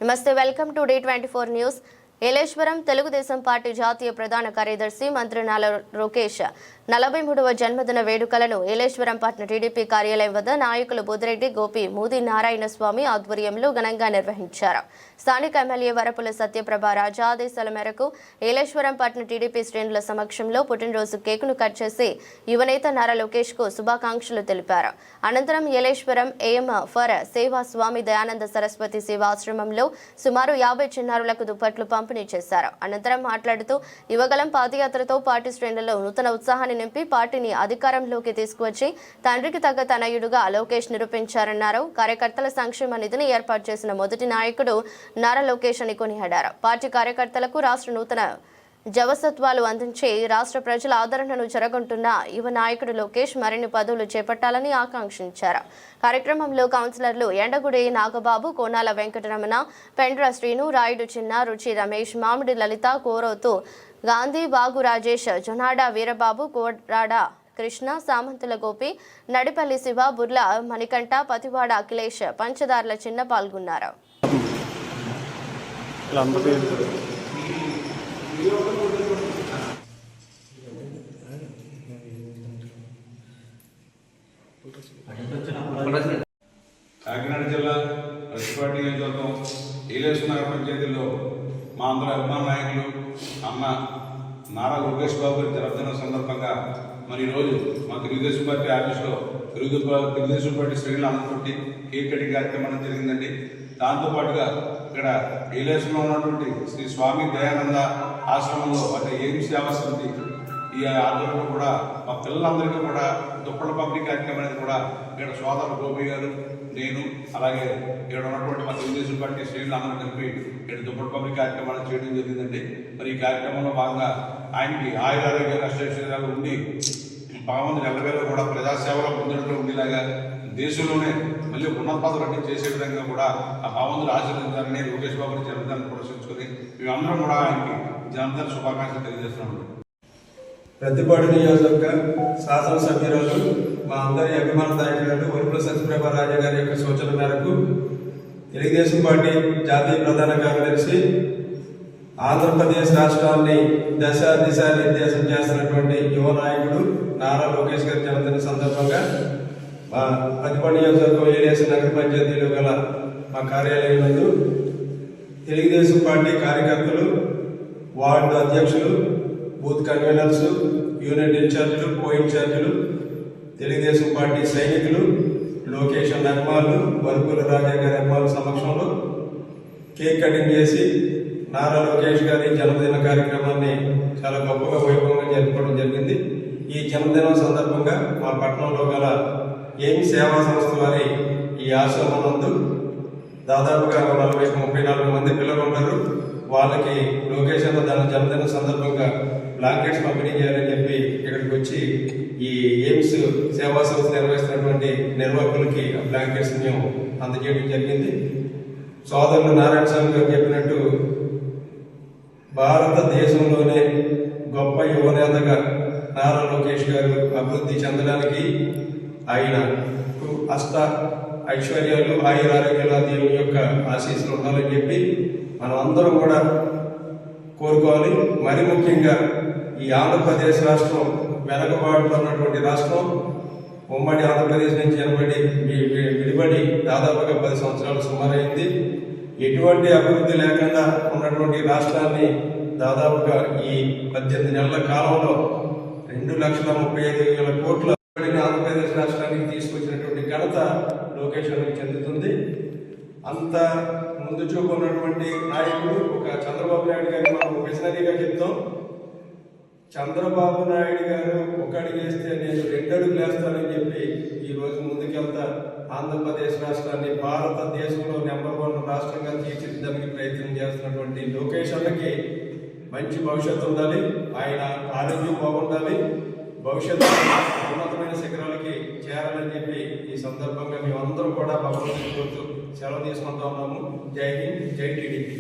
నమస్తే, welcome to D24 news. Yeleswaram Telugu Desam party జాతీయ ప్రధాన కార్యదర్శి మంత్రి నారా లోకేష్ 43వ జన్మదిన వేడుకలను ఏలేశ్వరం పట్టణ టీడీపీ కార్యాలయం వద్ద నాయకులు బుద్దిరెడ్డి గోపి, మూది నారాయణ స్వామి ఆధ్వర్యంలో ఘనంగా నిర్వహించారు. స్థానిక ఎమ్మెల్యే వరపుల సత్యప్రభ రాజా ఆదేశాల మేరకు ఏలేశ్వరం పట్టణ టీడీపీ శ్రేణుల సమక్షంలో పుట్టినరోజు కేకును కట్ చేసి యువనేత నారా లోకేష్ కు శుభాకాంక్షలు తెలిపారు. అనంతరం ఏలేశ్వరం ఏఎం ఫర్ సేవా స్వామి దయానంద సరస్వతి సేవాశ్రమంలో సుమారు 50 చిన్నారులకు దుప్పట్లు పంపిణీ చేశారు. అనంతరం మాట్లాడుతూ యువగలం పాదయాత్రతో పార్టీ శ్రేణులలో నూతన ఉత్సాహాన్ని నింపి పార్టీని అధికారంలోకి తీసుకువచ్చి తండ్రికి తగ్గ తనయుడుగా లోకేష్ నిరూపించారన్నారు. కార్యకర్తల సంక్షేమ నిధిని ఏర్పాటు చేసిన మొదటి నాయకుడు నారా లోకేష్ అని కొనియాడారు. పార్టీ కార్యకర్తలకు రాష్ట్ర నూతన జవసత్వాలు అందించి రాష్ట్ర ప్రజల ఆదరణను చెరగొంటున్న యువ నాయకుడు లోకేష్ మరిన్ని పదవులు చేపట్టాలని ఆకాంక్షించారు. కార్యక్రమంలో కౌన్సిలర్లు ఎండగుడి నాగబాబు, కోనాల వెంకటరమణ, పెండ్ర శ్రీను, రాయుడు చిన్న, రుచి రమేష్, మామిడి లలిత, కోరోతు గాంధీ, బాగు రాజేష్, జొనాడ వీరబాబు, కోరాడ కృష్ణ, సామంతుల గోపి, నడిపల్లి శివ, బుర్ల మణికంఠ, పతివాడ అఖిలేష్, పంచదార్ల చిన్న పాల్గొన్నారు. కాకినాడ జిల్లా రచ్చిపాటి నియోజకవర్గం ఏలేశ్వరం నగర పంచాయతీలో మా అందరూ అభిమాన నాయకులు అన్న నారా లోకేష్ బాబు గారి జన్మదినం సందర్భంగా మరి ఈరోజు మా తెలుగుదేశం పార్టీ ఆఫీస్లో తెలుగుదేశం పార్టీ శ్రేణులు అందరితోటి కేక్ కటింగ్ కార్యక్రమం జరిగిందండి. దాంతోపాటుగా ఇక్కడ ఏలేశ్వరంలో ఉన్నటువంటి శ్రీ స్వామి దయానంద ఆశ్రమంలో అంటే ఏం సేవా సమితి ఈ ఆధ్వర్యంలో కూడా మా పిల్లలందరికీ కూడా దుప్పట్ల పంపిణీ కార్యక్రమం అనేది కూడా ఇక్కడ సోదరు గోపి గారు, నేను, అలాగే ఇక్కడ ఉన్నటువంటి మా తెలుగుదేశం పార్టీ శ్రేణులు అందరూ కలిపి ఇక్కడ దుప్పట్ల పంపిణీ కార్యక్రమాలు చేయడం జరిగిందండి. మరి ఈ కార్యక్రమంలో భాగంగా ఆయనకి ఆయురారోగ్య అష్టైశ్వర్యాలు ఉండి బాగుంది ఎల్లవేళ కూడా ప్రజాసేవలో ముందడులో ఉండేలాగా దేశంలోనే మళ్ళీ ఉన్నత పదవులన్నీ చేసే విధంగా కూడా ఆ భావంతులు ఆశీర్వదించాలని లోకేష్ బాబుని జన్మదినాన్ని ప్రదర్శించుకొని మేమందరం కూడా ఆయనకి జన్మదిన శుభాకాంక్షలు తెలియజేస్తున్నాము. ప్రతిపాడు నియోజకవర్గ శాసనసభ్యురాలు మా అందరి అభిమాన నాయకులు వరపుల సత్యప్రభ రాజా గారి యొక్క సూచన మేరకు తెలుగుదేశం పార్టీ జాతీయ ప్రధాన కార్యదర్శి ఆంధ్రప్రదేశ్ రాష్ట్రాన్ని దిశా నిర్దేశం చేస్తున్నటువంటి యువ నాయకుడు నారా లోకేష్ గారి జన్మదిన సందర్భంగా మా ప్రతిపాడు నియోజకవర్గం ఏలేశ్వరం నగర పంచాయతీలో గల మా కార్యాలయం నందు తెలుగుదేశం పార్టీ కార్యకర్తలు, వార్డు అధ్యక్షులు, బూత్ కన్వీనర్స్, యూనిట్ ఇన్ఛార్జీలు, కో ఇన్ఛార్జీలు, తెలుగుదేశం పార్టీ సైనికులు, లోకేష్ అభిమానులు, వరపుల రాజా గారి అభిమానుల సమక్షంలో కేక్ కటింగ్ చేసి నారా లోకేష్ గారి జన్మదిన కార్యక్రమాన్ని చాలా గొప్పగా వైభవంగా జరుపుకోవడం జరిగింది. ఈ జన్మదినం సందర్భంగా మా పట్టణంలో గల ఏమి సేవా సంస్థ వారి ఈ ఆశ్రమం నందు దాదాపుగా 40-34 మంది పిల్లలు ఉంటారు. వాళ్ళకి లోకేష్ అన్న దాని జన్మదిన సందర్భంగా బ్లాంకెట్స్ పంపిణీ చేయాలని చెప్పి ఇక్కడికి వచ్చి ఈ ఎయిమ్స్ సేవా సంస్థ నిర్వహిస్తున్నటువంటి నిర్వాహకులకి బ్లాంకెట్స్ మేము అందజేయడం జరిగింది. సోదరులు నారాయణ స్వామి గారు చెప్పినట్టు భారతదేశంలోనే గొప్ప యువనేతగా నారా లోకేష్ గారు అభివృద్ధి చెందడానికి ఆయనకు అష్ట ఐశ్వర్యాలు, ఆయురారోగ్యాల దేవుని యొక్క ఆశీస్సులు ఉండాలని చెప్పి మనం అందరం కూడా కోరుకోవాలి. మరి ముఖ్యంగా ఈ ఆంధ్రప్రదేశ్ రాష్ట్రం వెనకబాటులో ఉన్నటువంటి రాష్ట్రం, ఉమ్మడి ఆంధ్రప్రదేశ్ నుంచి విడిపడి దాదాపుగా 10 సంవత్సరాలు సుమారైంది. ఎటువంటి అభివృద్ధి లేకుండా ఉన్నటువంటి రాష్ట్రాన్ని దాదాపుగా ఈ 18 నెలల కాలంలో 2,35,000 కోట్ల ఆంధ్రప్రదేశ్ రాష్ట్రానికి తీసుకొచ్చినటువంటి ఘనత లోకేష్ గారికి చెందుతుంది. అంత ముందు చూపు ఉన్నటువంటి నాయకుడు ఒక చంద్రబాబు నాయుడు గారిని మనం విజనరీగా చెప్తాం. చంద్రబాబు నాయుడు గారు ఒక అడుగు వేస్తే నేను 2 అడుగులు వేస్తానని చెప్పి ఈ రోజు ముందుకెళ్తా ఆంధ్రప్రదేశ్ రాష్ట్రాన్ని భారతదేశంలో నెంబర్ 1 రాష్ట్రంగా తీర్చిదిద్దడానికి ప్రయత్నం చేస్తున్నటువంటి లోకేష్ అన్నకి మంచి భవిష్యత్తు ఉండాలి. ఆయన ఆరోగ్యం బాగుండాలి. భవిష్యత్తు ఉన్నతమైన శిఖరాలకి చేరాలని చెప్పి ఈ సందర్భంగా మేమందరం కూడా భగవంతుని కోరుతూ సెలవు తీసుకుంటా ఉన్నాము. జై హింద్, జై టీడీపీ.